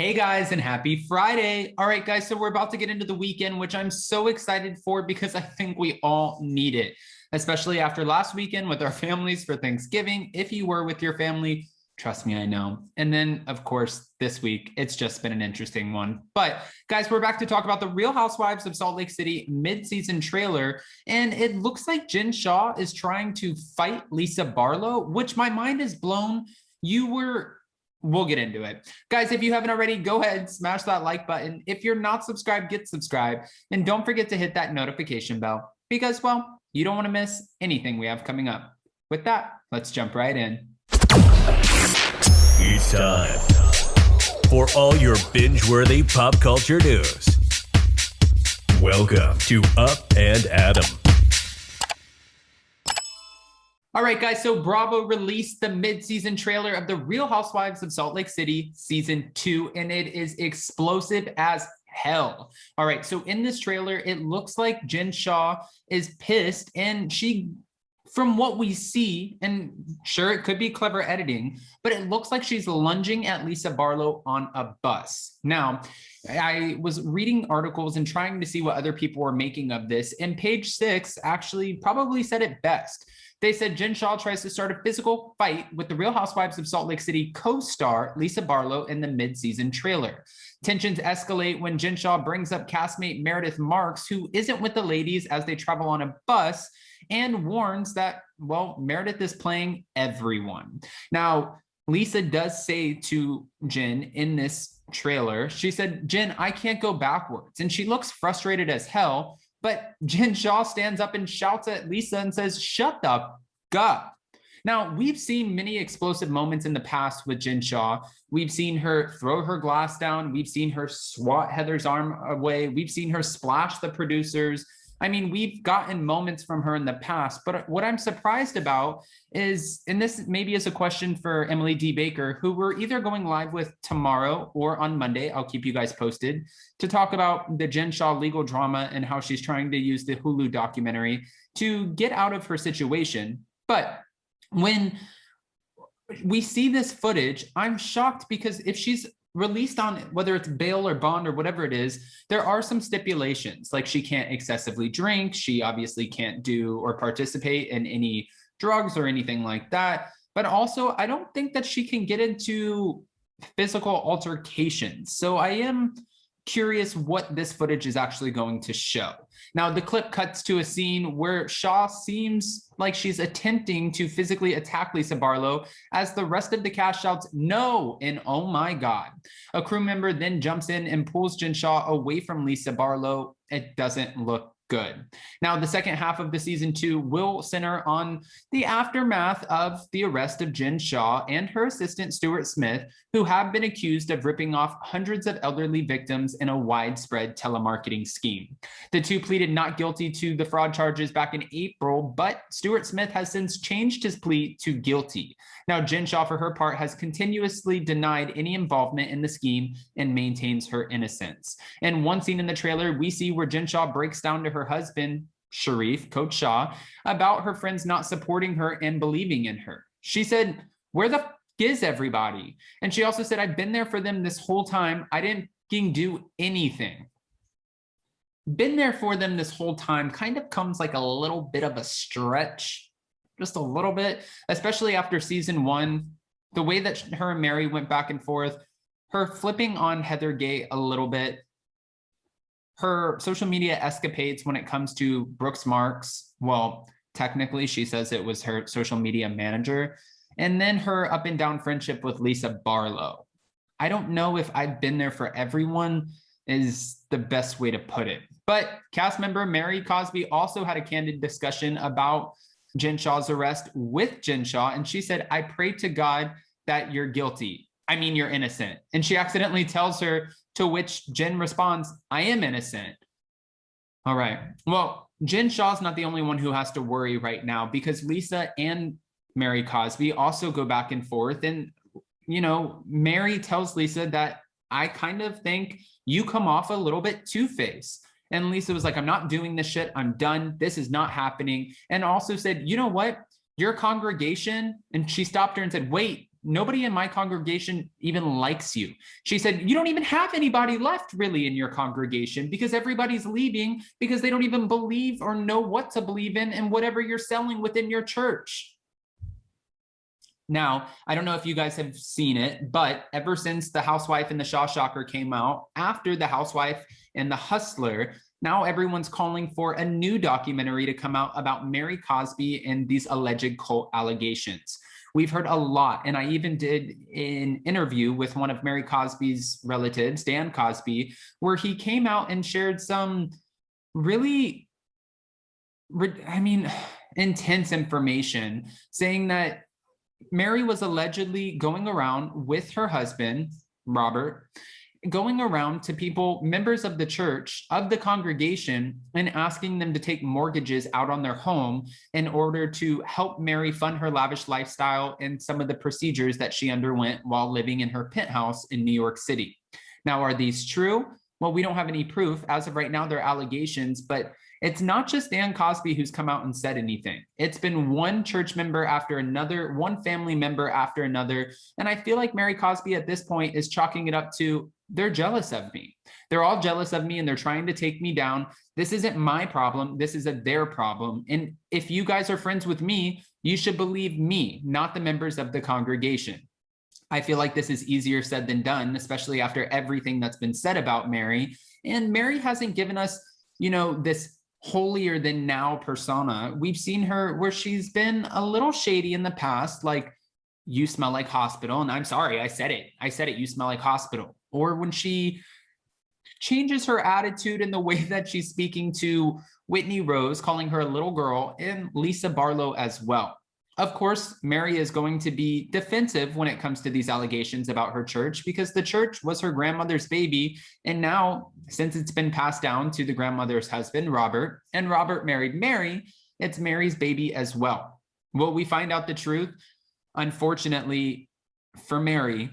Hey guys, and happy Friday. All right, guys, so we're about to get into the weekend, which I'm so excited for because I think we all need it, especially after last weekend with our families for Thanksgiving. If you were with your family, trust me, I know. And then, of course, this week, it's just been an interesting one. But guys, we're back to talk about the Real Housewives of Salt Lake City mid-season trailer. And it looks like Jen Shah is trying to fight Lisa Barlow, which my mind is blown. We'll get into it. Guys, if you haven't already, go ahead, smash that like button. If you're not subscribed, get subscribed. And don't forget to hit that notification bell because, well, you don't want to miss anything we have coming up. With that, let's jump right in. It's time for all your binge-worthy pop culture news. Welcome to Up and Adam. All right, guys, so Bravo released the mid-season trailer of The Real Housewives of Salt Lake City Season 2, and it is explosive as hell. All right, so in this trailer, it looks like Jen Shah is pissed, and she, from what we see, and sure, it could be clever editing, but it looks like she's lunging at Lisa Barlow on a bus. Now, I was reading articles and trying to see what other people were making of this, and Page 6 actually probably said it best. They said Jen Shah tries to start a physical fight with the Real Housewives of Salt Lake City co-star Lisa Barlow in the mid-season trailer. Tensions escalate when Jen Shah brings up castmate Meredith Marks, who isn't with the ladies as they travel on a bus, and warns that, well, Meredith is playing everyone. Now, Lisa does say to Jen in this trailer, she said, "Jen, I can't go backwards." And she looks frustrated as hell. But Jen Shah stands up and shouts at Lisa and says, "Shut the up." Now, we've seen many explosive moments in the past with Jen Shah. We've seen her throw her glass down. We've seen her swat Heather's arm away. We've seen her splash the producers. I mean, we've gotten moments from her in the past, but what I'm surprised about is, and this maybe is a question for Emily D. Baker, who we're either going live with tomorrow or on Monday, I'll keep you guys posted, to talk about the Jen Shah legal drama and how she's trying to use the Hulu documentary to get out of her situation. But when we see this footage, I'm shocked because if she's released on whether it's bail or bond or whatever it is, there are some stipulations, like she can't excessively drink, she obviously can't do or participate in any drugs or anything like that, but also I don't think that she can get into physical altercations. So I am curious what this footage is actually going to show. Now, the clip cuts to a scene where Shah seems like she's attempting to physically attack Lisa Barlow as the rest of the cast shouts "no" and "oh my God." A crew member then jumps in and pulls Jen Shah away from Lisa Barlow. It doesn't look good. Now, the second half of the season 2 will center on the aftermath of the arrest of Jen Shah and her assistant Stuart Smith, who have been accused of ripping off hundreds of elderly victims in a widespread telemarketing scheme. The two pleaded not guilty to the fraud charges back in April, but Stuart Smith has since changed his plea to guilty. Now, Jen Shah, for her part, has continuously denied any involvement in the scheme and maintains her innocence. In one scene in the trailer, we see where Jen Shah breaks down to her husband, Sharif, Coach Shah, about her friends not supporting her and believing in her. She said, "Where the f is everybody?" And she also said, "I've been there for them this whole time. I didn't do anything." Been there for them this whole time kind of comes like a little bit of a stretch, just a little bit, especially after season 1, the way that her and Mary went back and forth, her flipping on Heather Gay a little bit, her social media escapades when it comes to Brooks Marks. Well, technically she says it was her social media manager, and then her up and down friendship with Lisa Barlow. I don't know if "I've been there for everyone" is the best way to put it. But cast member Mary Cosby also had a candid discussion about Jen Shah's arrest with Jen Shah, and she said, "I pray to God that you're guilty. I mean, you're innocent." And she accidentally tells her, to which Jen responds, "I am innocent." All right. Well, Jen Shah's not the only one who has to worry right now, because Lisa and Mary Cosby also go back and forth. And, you know, Mary tells Lisa that, "I kind of think you come off a little bit two-faced." And Lisa was like, "I'm not doing this shit. I'm done. This is not happening." And also said, "You know what? Your congregation," and she stopped her and said, "Wait, nobody in my congregation even likes you. She said, you don't even have anybody left really in your congregation because everybody's leaving because they don't even believe or know what to believe in and whatever you're selling within your church. Now, I don't know if you guys have seen it, but ever since The Housewife and the Shah Shocker came out, after The Housewife and the Hustler, now everyone's calling for a new documentary to come out about Mary Cosby and these alleged cult allegations. We've heard a lot, and I even did an interview with one of Mary Cosby's relatives, Dan Cosby, where he came out and shared some really, intense information, saying that Mary was allegedly going around with her husband, Robert, going around to people, members of the church, of the congregation, and asking them to take mortgages out on their home in order to help Mary fund her lavish lifestyle and some of the procedures that she underwent while living in her penthouse in New York City. Now, are these true? Well, we don't have any proof. As of right now, they're allegations, but it's not just Dan Cosby who's come out and said anything. It's been one church member after another, one family member after another. And I feel like Mary Cosby at this point is chalking it up to, they're jealous of me. They're all jealous of me and they're trying to take me down. This isn't my problem. This is their problem. And if you guys are friends with me, you should believe me, not the members of the congregation. I feel like this is easier said than done, especially after everything that's been said about Mary. And Mary hasn't given us, this holier than now persona. We've seen her where she's been a little shady in the past, like, you smell like hospital. And I'm sorry, I said it, you smell like hospital. Or when she changes her attitude in the way that she's speaking to Whitney Rose, calling her a little girl, and Lisa Barlow as well. Of course, Mary is going to be defensive when it comes to these allegations about her church because the church was her grandmother's baby. And now, since it's been passed down to the grandmother's husband, Robert, and Robert married Mary, it's Mary's baby as well. Will we find out the truth? Unfortunately for Mary,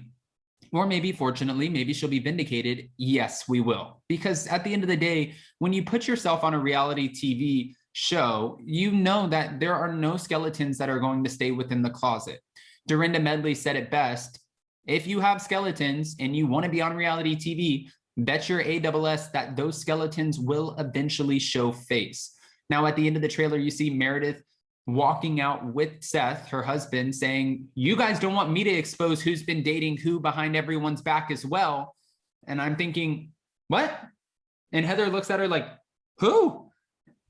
or maybe fortunately, maybe she'll be vindicated. Yes, we will. Because at the end of the day, when you put yourself on a reality TV show, you know that there are no skeletons that are going to stay within the closet. Dorinda Medley said it best. If you have skeletons and you want to be on reality TV, bet your ASS that those skeletons will eventually show face. Now, at the end of the trailer, you see Meredith walking out with Seth, her husband, saying, you guys don't want me to expose who's been dating who behind everyone's back as well. And I'm thinking, what? And Heather looks at her like, who?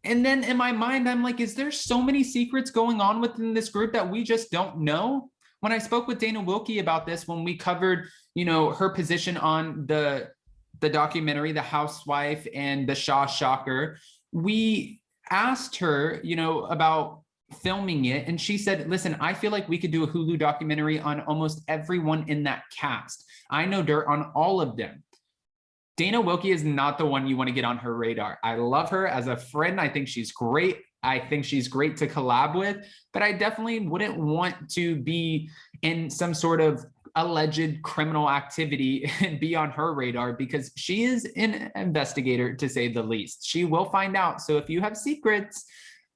And then in my mind, I'm like, is there so many secrets going on within this group that we just don't know? When I spoke with Dana Wilkie about this, when we covered, her position on the documentary, The Housewife and the Shah Shocker, we asked her, about filming it. And she said, listen, I feel like we could do a Hulu documentary on almost everyone in that cast. I know dirt on all of them. Dana Wilkie is not the one you want to get on her radar. I love her as a friend. I think she's great. I think she's great to collab with, but I definitely wouldn't want to be in some sort of alleged criminal activity and be on her radar because she is an investigator, to say the least. She will find out. So if you have secrets,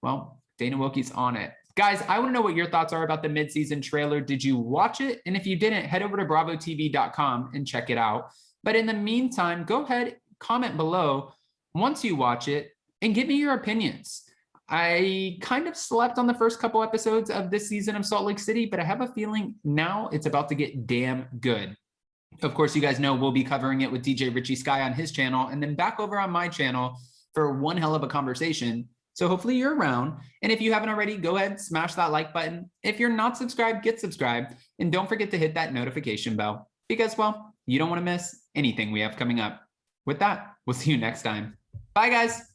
well, Dana Wilkie's on it. Guys, I want to know what your thoughts are about the mid-season trailer. Did you watch it? And if you didn't, head over to bravotv.com and check it out. But in the meantime, go ahead, comment below once you watch it and give me your opinions. I kind of slept on the first couple episodes of this season of Salt Lake City, but I have a feeling now it's about to get damn good. Of course, you guys know we'll be covering it with DJ Richie Sky on his channel and then back over on my channel for one hell of a conversation. So hopefully you're around. And if you haven't already, go ahead, smash that like button. If you're not subscribed, get subscribed. And don't forget to hit that notification bell because, well, you don't want to miss anything we have coming up. With that, we'll see you next time. Bye, guys.